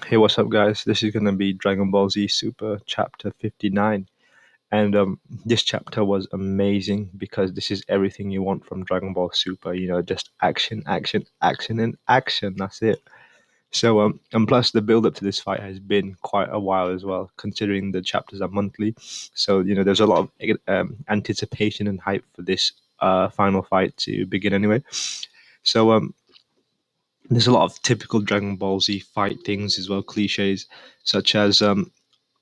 Hey, what's up, guys? This is gonna be Dragon Ball Z Super Chapter 59. And this chapter was amazing because this is everything you want from Dragon Ball Super. Just action, action, action, and action. That's it. And plus the build up to this fight has been quite a while as well, considering the chapters are monthly. There's a lot of anticipation and hype for this final fight to begin anyway. So, there's a lot of typical Dragon Ball Z fight things as well, cliches such as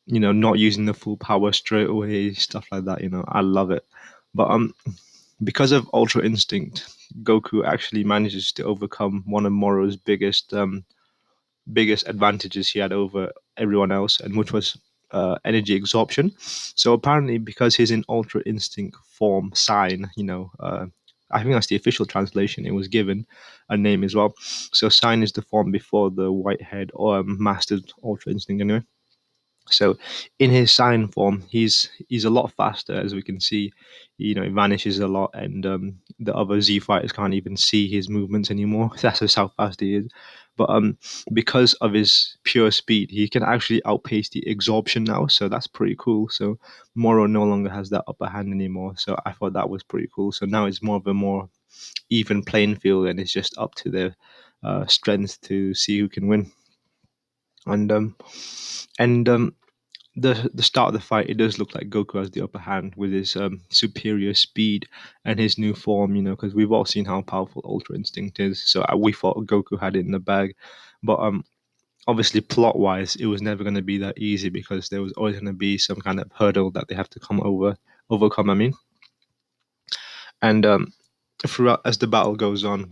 not using the full power straight away, stuff like that. I love it. But because of Ultra Instinct, Goku actually manages to overcome one of Moro's biggest advantages he had over everyone else, and which was energy absorption. So apparently, because he's in Ultra Instinct form, Sign, I think that's the official translation. It was given a name as well. So Sign is the form before the Whitehead or mastered Ultra Instinct anyway. So in his sign form, he's a lot faster, as we can see. He vanishes a lot, and the other Z fighters can't even see his movements anymore. That's just how fast he is. But because of his pure speed, he can actually outpace the absorption now. So that's pretty cool. So Moro no longer has that upper hand anymore. So I thought that was pretty cool. So now it's more of a more even playing field, and it's just up to their strength to see who can win. And the start of the fight, it does look like Goku has the upper hand with his superior speed and his new form. Because we've all seen how powerful Ultra Instinct is. So we thought Goku had it in the bag, but obviously plot wise, it was never going to be that easy because there was always going to be some kind of hurdle that they have to overcome. I mean, and throughout as the battle goes on,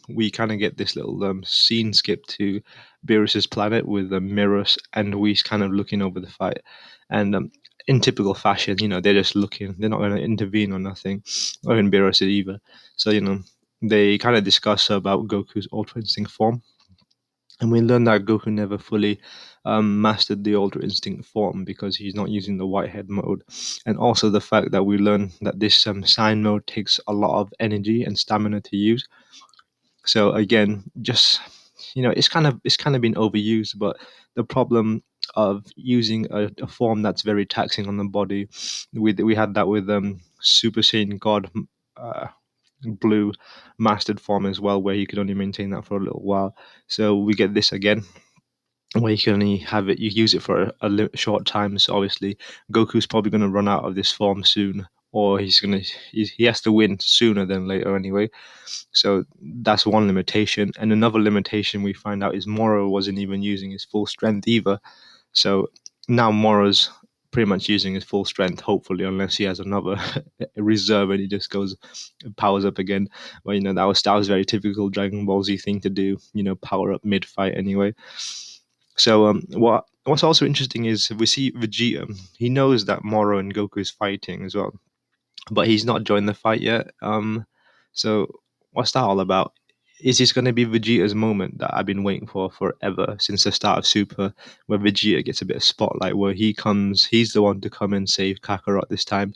we kind of get this little scene skip to Beerus's planet with the mirrors and Whis kind of looking over the fight, and in typical fashion, they're just looking. They're not going to intervene or nothing, or in Beerus either. So they kind of discuss about Goku's Ultra Instinct form, and we learn that Goku never fully mastered the Ultra Instinct form because he's not using the Whitehead mode. And also the fact that we learn that this Sign mode takes a lot of energy and stamina to use. So again, just it's kind of been overused, but the problem of using a form that's very taxing on the body, we had that with Super Saiyan God. Uh, Blue mastered form as well, where you could only maintain that for a little while. So we get this again, where you can only have it, you use it for short time. So obviously, Goku's probably going to run out of this form soon, or he has to win sooner than later anyway. So that's one limitation, and another limitation we find out is Moro wasn't even using his full strength either. So now Moro's pretty much using his full strength, hopefully, unless he has another reserve and he just goes powers up again. But that was very typical Dragon Ball Z thing to do. Power up mid fight anyway. So what's also interesting is we see Vegeta. He knows that Moro and Goku is fighting as well, but he's not joined the fight yet. So what's that all about? Is this going to be Vegeta's moment that I've been waiting for forever since the start of Super, where Vegeta gets a bit of spotlight, where he's the one to come and save Kakarot this time,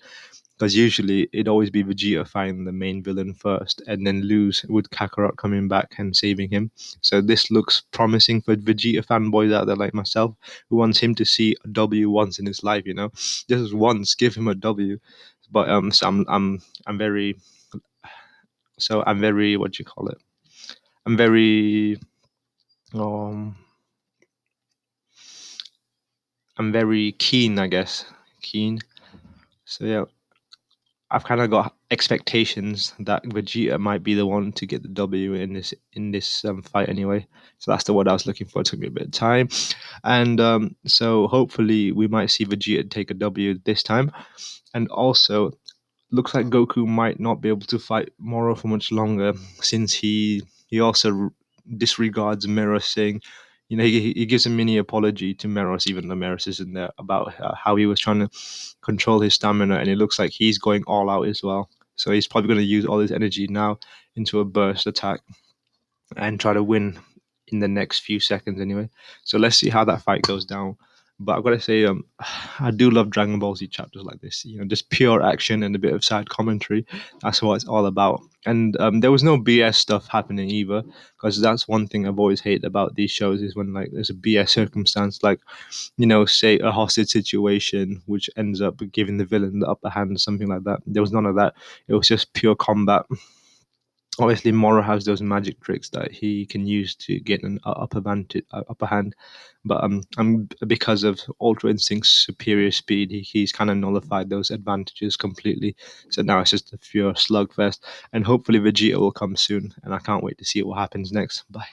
because usually it'd always be Vegeta fighting the main villain first and then lose with Kakarot coming back and saving him. So this looks promising for Vegeta fanboys out there like myself who wants him to see a W once in his life, just once give him a W. But I'm very, what do you call it? I'm very um I'm very keen, I guess. Keen. So yeah, I've kind of got expectations that Vegeta might be the one to get the W in this fight anyway. So that's the word I was looking for. It took me a bit of time, and so hopefully we might see Vegeta take a W this time. And also, looks like Goku might not be able to fight Moro for much longer since he also disregards Meros, saying, he gives a mini apology to Meros, even though Meros isn't there, about how he was trying to control his stamina, and it looks like he's going all out as well. So he's probably going to use all his energy now into a burst attack and try to win in the next few seconds anyway. So let's see how that fight goes down. But I've got to say, I do love Dragon Ball Z chapters like this. You know, just pure action and a bit of side commentary. That's what it's all about. And there was no BS stuff happening either, because that's one thing I've always hated about these shows is when like there's a BS circumstance, like say a hostage situation which ends up giving the villain the upper hand or something like that. There was none of that. It was just pure combat. Obviously, Moro has those magic tricks that he can use to get an upper hand. But because of Ultra Instinct's superior speed, he's kind of nullified those advantages completely. So now it's just a pure slugfest, and hopefully Vegeta will come soon. And I can't wait to see what happens next. Bye.